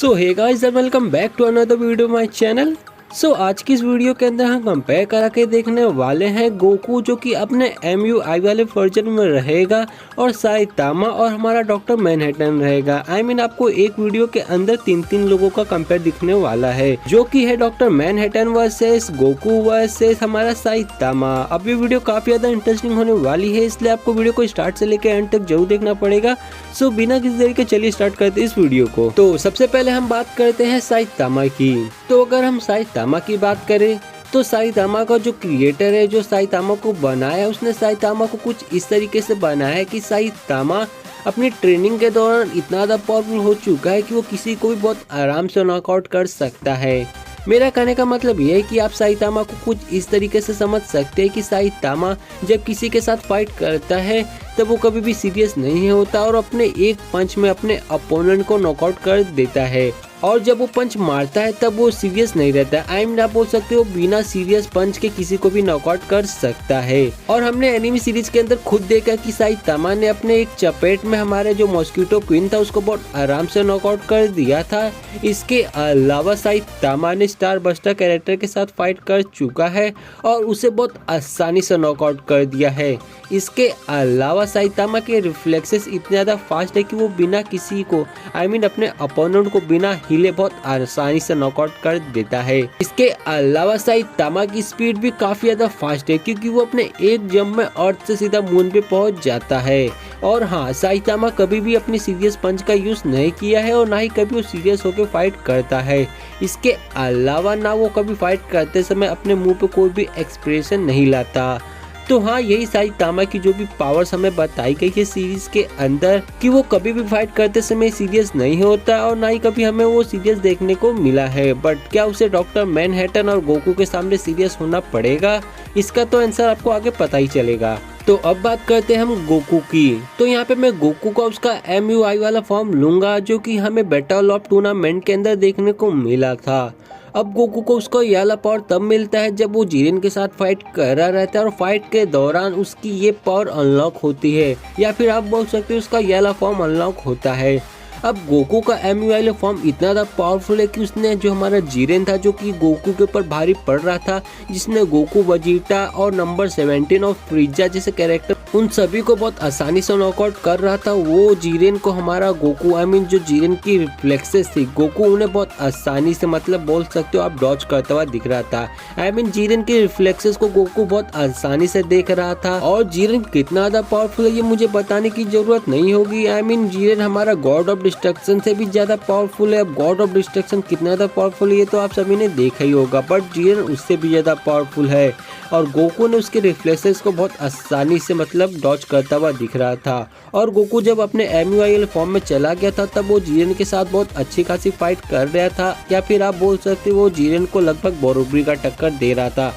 So hey guys and welcome back to another video my channel. So आज की इस video के अंदर हम कंपेयर करा के देखने वाले हैं गोकू जो कि अपने MUI वाले वर्जन में रहेगा और साइतामा और हमारा डॉक्टर मैनहट्टन रहेगा। आपको एक वीडियो के अंदर तीन लोगों का कंपेयर दिखने वाला है जो कि है doctor Manhattan versus Goku versus हमारा साइतामा। अब ये वीडियो काफी ज्यादा इंटरेस्टिंग होने वाली है, इसलिए आपको वीडियो को स्टार्ट से लेकर एंड तक जरूर देखना पड़ेगा। सो बिना किसी देरी के चलिए स्टार्ट करते हैं इस वीडियो को। तो सबसे पहले हम बात करते हैं साइतामा की। तो अगर हम साइतामा की बात करें तो साइतामा का जो क्रिएटर है, जो साइतामा को बनाया, उसने साइतामा को कुछ इस तरीके से बनाया है कि साइतामा अपनी ट्रेनिंग के दौरान इतना ज़्यादा पावरफुल हो चुका है कि वो किसी को भी बहुत आराम से नॉकआउट कर सकता है। मेरा कहने का मतलब ये है कि आप साइतामा को कुछ इस तरीके से समझ सकते हैं कि साइतामा जब किसी के साथ फाइट करता है तब वो कभी भी सीरियस नहीं होता और अपने एक पंच में अपने अपोनेंट को नॉकआउट कर देता है, और जब वो पंच मारता है तब वो सीरियस नहीं रहता है। आप बोल सकते हो बिना सीरियस पंच के किसी को भी नॉकआउट कर सकता है। और हमने एनिमी सीरीज के अंदर खुद देखा कि साइतामा ने अपने एक चपेट में हमारे जो मॉस्किटो क्वीन था उसको बहुत आराम से नॉकआउट कर दिया था। इसके अलावा साइतामा ने स्टार बस्टर कैरेक्टर के साथ फाइट कर चुका है और उसे बहुत आसानी से नॉकआउट कर दिया है। इसके अलावा साइतामा के रिफ्लेक्सेस इतने ज़्यादा फास्ट है कि वो बिना किसी को अपने अपोनेंट को बिना हिले बहुत आसानी से नॉकआउट कर देता है। इसके अलावा साइतामा की स्पीड भी काफी ज्यादा फास्ट है क्योंकि वो अपने एक जंप में अर्थ से सीधा मून पे पहुंच जाता है। और हाँ, साइतामा कभी भी अपनी सीरियस पंच का यूज नहीं किया है और ना ही कभी वो सीरियस होकर फाइट करता है। इसके अलावा ना वो कभी फाइट करते समय अपने मुंह पे कोई भी एक्सप्रेशन नहीं लाता। तो हाँ, यही साइतामा की जो भी पावर्स हमें बताई गई है सीरीज के अंदर कि वो कभी भी फाइट करते समय सीरियस नहीं होता और ना ही कभी हमें वो सीरियस देखने को मिला है। बट क्या उसे डॉक्टर मैनहट्टन और गोकू के सामने सीरियस होना पड़ेगा? इसका तो आंसर आपको आगे पता ही चलेगा। तो अब बात करते हैं हम गोकू की। तो यहाँ पे मैं गोकू का उसका MUI वाला फॉर्म लूंगा जो कि हमें बैटल ऑफ टूर्नामेंट के अंदर देखने को मिला था। अब गोकू को उसका ये वाला पावर तब मिलता है जब वो जीरेन के साथ फाइट कर रहा रहता है और फाइट के दौरान उसकी ये पावर अनलॉक होती है, या फिर आप बोल सकते हो उसका ये वाला फॉर्म अनलॉक होता है। अब गोकू का MUI फॉर्म इतना ज़्यादा पावरफुल है कि उसने जो हमारा जीरेन था जो कि गोकू के ऊपर भारी पड़ रहा था, जिसने गोकू, वजीटा और नंबर 17 और फ्रीजा जैसे कैरेक्टर उन सभी को बहुत आसानी से नॉकआउट कर रहा था, वो जीरेन को हमारा गोकू जो जीरेन की रिफ्लेक्सेस थी, गोकू उन्हें बहुत आसानी से मतलब बोल सकते हो आप डॉज करता हुआ दिख रहा था। जीरेन की रिफ्लेक्सेस को गोकू बहुत आसानी से देख रहा था। और जीरेन कितना ज़्यादा पावरफुल है ये मुझे बताने की जरूरत नहीं होगी। जीरेन हमारा गॉड ऑफ डिस्ट्रक्शन से भी ज्यादा पावरफुल है। अब गॉड ऑफ डिस्ट्रक्शन कितना ज्यादा पावरफुल है ये तो आप सभी ने देखा ही होगा, बट जीरेन उससे भी ज्यादा पावरफुल है और गोकू ने उसके रिफ्लेक्सेस को बहुत आसानी से मतलब डॉज करता हुआ दिख रहा था। और गोकू जब अपने MUI फॉर्म में चला गया था तब वो जीरेन के साथ बहुत अच्छी खासी फाइट कर रहा था, या फिर आप बोल सकते हो वो जीरेन को लगभग बोरोबरी का टक्कर दे रहा था।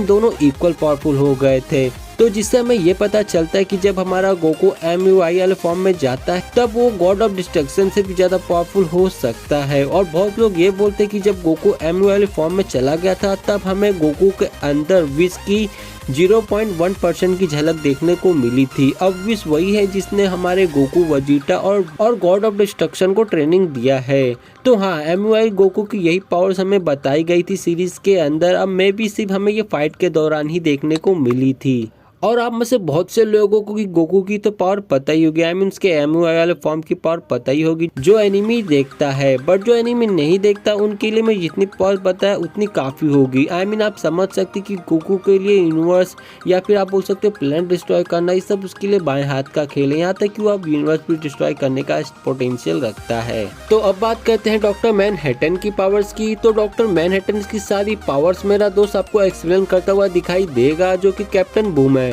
दोनों इक्वल पावरफुल हो गए थे। तो जिससे हमें ये पता चलता है कि जब हमारा गोकू MUI वाले फॉर्म में जाता है तब वो गॉड ऑफ डिस्ट्रक्शन से भी ज्यादा पावरफुल हो सकता है। और बहुत लोग ये बोलते हैं कि जब गोकू MUI वाले फॉर्म में चला गया था तब हमें गोकू के अंदर विश की 0.1% की झलक देखने को मिली थी। अब विश वही है जिसने हमारे गोकू, वजीटा और गॉड ऑफ डिस्ट्रक्शन को ट्रेनिंग दिया है। तो हाँ, MUI गोकू की यही पावर्स हमें बताई गई थी सीरीज के अंदर। अब मे भी सिर्फ हमें ये फाइट के दौरान ही देखने को मिली थी। और आप में से बहुत से लोगों को कि गोकू की तो पावर पता ही होगी, उसके MUI वाले फॉर्म की पावर पता ही होगी जो एनिमी देखता है, बट जो एनिमी नहीं देखता उनके लिए मैं जितनी पावर पता है उतनी काफी होगी। आप समझ सकते कि गोकू के लिए यूनिवर्स या फिर आप बोल सकते हो प्लेनेट डिस्ट्रॉय करना, ये सब उसके लिए बाएं हाथ का खेल है। यहाँ तक कि वो अब यूनिवर्स भी डिस्ट्रॉय करने का पोटेंशियल रखता है। तो अब बात करते हैं डॉक्टर मैनहट्टन की पावर्स की। तो डॉक्टर मैनहट्टन की सारी पावर्स मेरा दोस्त आपको एक्सप्लेन करता हुआ दिखाई देगा जो कि कैप्टन बूम है।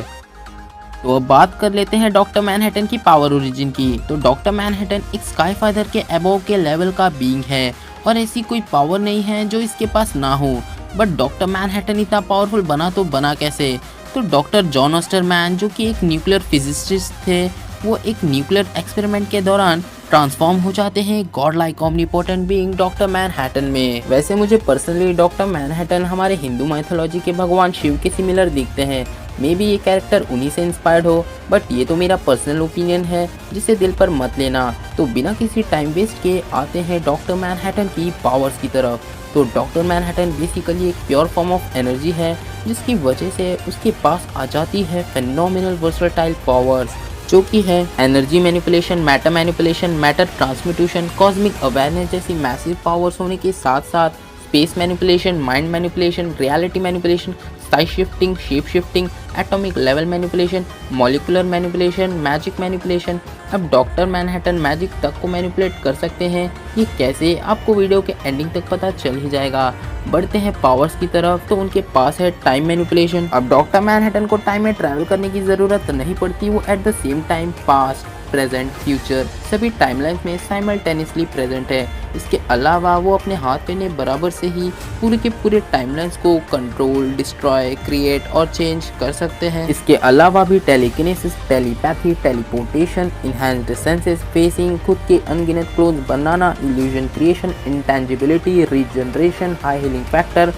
तो अब बात कर लेते हैं डॉक्टर मैनहट्टन की पावर ओरिजिन की। तो डॉक्टर मैनहट्टन एक स्काई फाइटर के अबव के लेवल का बीइंग है और ऐसी कोई पावर नहीं है जो इसके पास ना हो। बट डॉक्टर मैनहट्टन इतना पावरफुल बना तो बना कैसे? तो डॉक्टर जॉन ऑस्टरमैन जो कि एक न्यूक्लियर फिजिसिस्ट थे, वो एक न्यूक्लियर एक्सपेरिमेंट के दौरान ट्रांसफॉर्म हो जाते हैं god like omnipotent being Doctor Manhattan में। वैसे मुझे पर्सनली डॉक्टर मैनहट्टन हमारे हिंदू माइथोलॉजी के भगवान शिव के सिमिलर दिखते हैं, मे बी ये कैरेक्टर उन्हीं से इंस्पायर्ड हो, बट ये तो मेरा पर्सनल ओपिनियन है जिसे दिल पर मत लेना। तो बिना किसी टाइम वेस्ट के आते हैं डॉक्टर मैनहट्टन की पावर्स की तरफ। तो डॉक्टर मैनहट्टन बेसिकली एक प्योर फॉर्म ऑफ एनर्जी है जिसकी वजह से उसके पास आ जाती है फेनोमिनल वर्सटाइल पावर्स, जो कि है energy manipulation, matter transmutation, cosmic awareness जैसी मैसिव पावर्स होने के साथ साथ space manipulation, mind manipulation, reality manipulation, size shifting, shape shifting, atomic level manipulation, molecular manipulation, magic manipulation. अब डॉक्टर मैनहट्टन मैजिक तक को मैनिपुलेट कर सकते हैं। ये कैसे, आपको वीडियो के एंडिंग तक पता चल ही जाएगा। बढ़ते हैं पावर्स की तरफ, तो उनके पास है टाइम मैनिपुलेशन। अब डॉक्टर मैनहट्टन को टाइम में ट्रैवल करने की ज़रूरत नहीं पड़ती, वो at the same time past, present, future सभी टाइमलाइंस में साइमल्टेनियसली प्रेजेंट है। इसके अलावा वो अपने हाथ में बराबर से ही पूरे के पूरे टाइमलाइंस को कंट्रोल, डिस्ट्रॉय, क्रिएट और चेंज कर सकते हैं। इसके अलावा भी telekinesis, telepathy, teleportation, enhanced senses, phasing, खुद के अनगिनत क्लोन्स बनाना, illusion creation, intangibility, regeneration, high healing factor,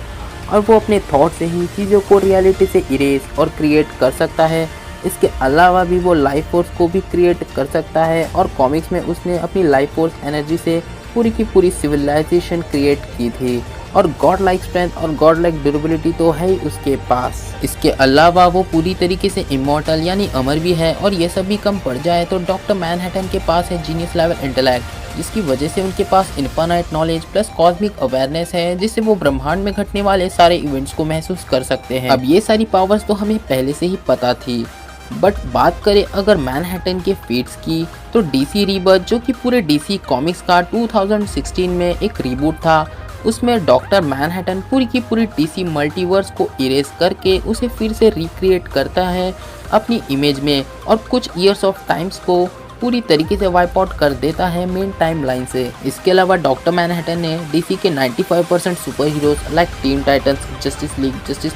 और वो अपने थॉट से ही चीज़ों को रियलिटी से इरेज और क्रिएट कर सकता है। इसके अलावा भी वो लाइफ फोर्स को भी क्रिएट कर सकता है, और कॉमिक्स में उसने अपनी लाइफ फोर्स एनर्जी से पूरी की पूरी सिविलाइजेशन क्रिएट की थी, और गॉड लाइक स्ट्रेंथ और गॉड लाइक ड्यूरेबिलिटी तो है ही उसके पास। इसके अलावा वो पूरी तरीके से इमॉर्टल यानी अमर भी है, और ये सब भी कम पड़ जाए तो डॉक्टर मैनहट्टन के पास है जीनियस लेवल इंटेलेक्ट, जिसकी वजह से उनके पास infinite knowledge plus cosmic awareness है, जिससे वो ब्रह्मांड में घटने वाले सारे इवेंट्स को महसूस कर सकते हैं। अब ये सारी पावर्स तो हमें पहले से ही पता थी, बट बात करें अगर मैनहट्टन के फीट्स की, तो डीसी रीबर्थ, जो कि पूरे डीसी कॉमिक्स का 2016 में एक रीबूट था, उसमें डॉक्टर मैनहट्टन पूरी की पूरी डीसी मल्टीवर्स को इरेज करके उसे फिर से रिक्रिएट करता है अपनी इमेज में, और कुछ ईयर्स ऑफ टाइम्स को पूरी तरीके से वाइप आउट कर देता है मेन टाइमलाइन से। इसके अलावा डॉक्टर मैनहट्टन ने डीसी के 95% super heroes like Teen Titans, justice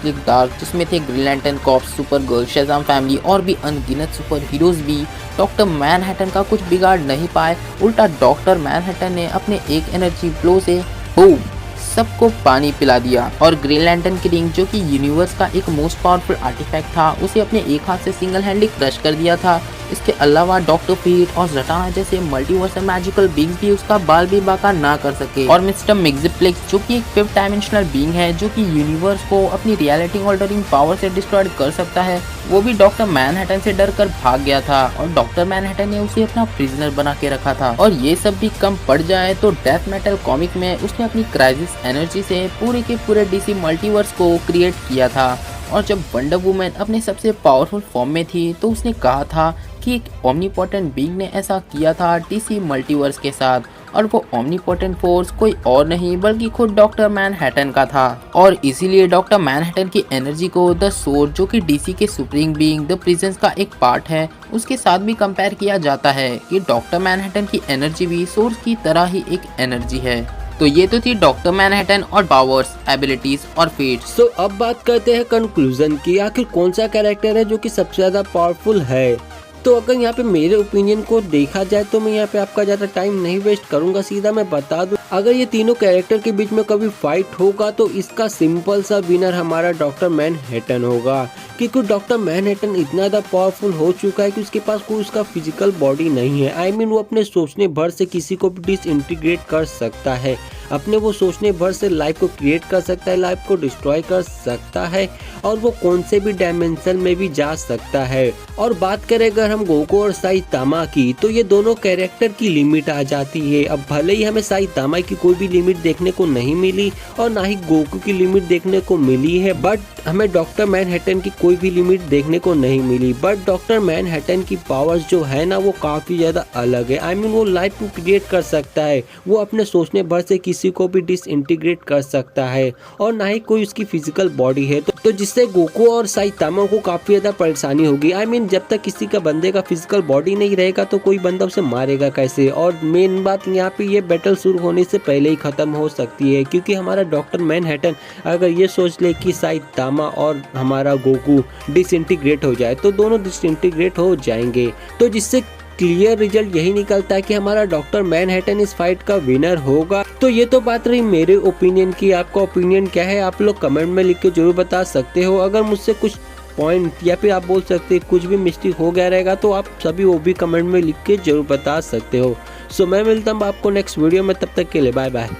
league dark, जिसमें थे green lantern corps, Supergirl, Shazam family और भी अनगिनत सुपर हीरोज भी डॉक्टर मैनहट्टन का कुछ बिगाड़ नहीं पाए। उल्टा डॉक्टर मैनहट्टन ने अपने एक एनर्जी फ्लो से बूम सबको पानी पिला दिया, और ग्रीन लैंटर्न की रिंग, जो कि यूनिवर्स का एक मोस्ट पावरफुल आर्टिफैक्ट था, उसे अपने एक हाथ से सिंगल हैंडली क्रश कर दिया था। इसके अलावा डॉक्टर फीट और जटाना जैसे मल्टीवर्सल मैजिकल बीइंग्स भी उसका बाल भी बाका ना कर सके, और मिस्टर मिक्सिप्लेक्स, जो कि एक 5th डायमेंशनल बीइंग है, जो कि यूनिवर्स को अपनी रियलिटी ऑल्टरिंग पावर से डिस्ट्रॉय कर सकता है, वो भी डॉक्टर मैनहट्टन से डर कर भाग गया था, और डॉक्टर मैनहट्टन ने उसे अपना प्रिजनर बना के रखा था। और ये सब भी कम पड़ जाए तो डेथ मेटल कॉमिक में उसने अपनी क्राइसिस एनर्जी से पूरे के पूरे डीसी मल्टीवर्स को क्रिएट किया था, और जब वंडर वुमन अपने सबसे पावरफुल फॉर्म में थी तो उसने कहा था कि एक ओमनीपोटेंट बीइंग ने ऐसा किया था डीसी मल्टीवर्स के साथ, और वो ओमनीपोटेंट फोर्स कोई और नहीं बल्कि खुद डॉक्टर मैनहट्टन का था। और इसीलिए डॉक्टर मैनहट्टन की एनर्जी को द सोर्स, जो कि डीसी के सुप्रीम बीइंग द प्रेजेंस का एक पार्ट है, उसके साथ भी कंपेयर किया जाता है कि डॉक्टर मैनहट्टन की एनर्जी भी सोर्स की तरह ही एक एनर्जी है। तो ये तो थी डॉक्टर मैनहट्टन और पावर्स, एबिलिटीज और फेट्स। सो अब बात करते हैं कंक्लूजन की, आखिर कौन सा कैरेक्टर है जो कि सबसे ज्यादा पावरफुल है। तो अगर यहाँ पे मेरे ओपिनियन को देखा जाए तो मैं यहाँ पे आपका ज़्यादा टाइम नहीं वेस्ट करूँगा, सीधा मैं बता दूँ, अगर ये तीनों कैरेक्टर के बीच में कभी फाइट होगा तो इसका सिंपल सा विनर हमारा डॉक्टर मैनहट्टन होगा, क्योंकि डॉक्टर मैनहट्टन इतना ज़्यादा पावरफुल हो चुका है कि उसके पास कोई उसका फिजिकल बॉडी नहीं है। आई मीन वो अपने सोचने भर से किसी को भी डिसइंटीग्रेट कर सकता है, अपने वो सोचने भर से लाइफ को क्रिएट कर सकता है, लाइफ को डिस्ट्रॉय कर सकता है, और वो कौन से भी डायमेंशन में भी जा सकता है। और बात करें अगर हम गोकू और साइतामा की, तो ये दोनों कैरेक्टर की लिमिट आ जाती है। अब भले ही हमें साइतामा की कोई भी लिमिट देखने को नहीं मिली और ना ही गोकू की लिमिट देखने को मिली है, बट हमें डॉक्टर मैनहट्टन की कोई भी लिमिट देखने को नहीं मिली। बट डॉक्टर मैनहट्टन की पावर्स जो है ना वो काफी ज्यादा अलग है। आई मीन वो लाइफ को क्रिएट कर सकता है, वो अपने सोचने भर से किसी को भी डिसइंटीग्रेट कर सकता है, और ना ही कोई उसकी फिजिकल बॉडी है, तो जिससे गोकू और साइतामा को काफी ज्यादा परेशानी होगी। आई मीन जब तक किसी का बंदे का फिजिकल बॉडी नहीं रहेगा तो कोई बंदा उसे मारेगा कैसे। और मेन बात यहाँ पे ये बैटल शुरू होने से पहले ही खत्म हो सकती है, क्योंकि हमारा डॉक्टर मैनहट्टन अगर ये सोच ले कि साइतामा और हमारा गोकू डिसइंटीग्रेट हो जाए तो दोनों डिसइंटीग्रेट हो जाएंगे, तो जिससे क्लियर रिजल्ट यही निकलता है कि हमारा डॉक्टर मैनहट्टन इस फाइट का विनर होगा। तो ये तो बात रही मेरे ओपिनियन की, आपका ओपिनियन क्या है आप लोग कमेंट में लिख के जरूर बता सकते हो। अगर मुझसे कुछ पॉइंट या फिर आप बोल सकते हैं कुछ भी मिस्टेक हो गया रहेगा तो आप सभी वो भी कमेंट में लिख के जरूर बता सकते हो। सो मैं मिलता हूँ आपको नेक्स्ट वीडियो में, तब तक के लिए बाय बाय।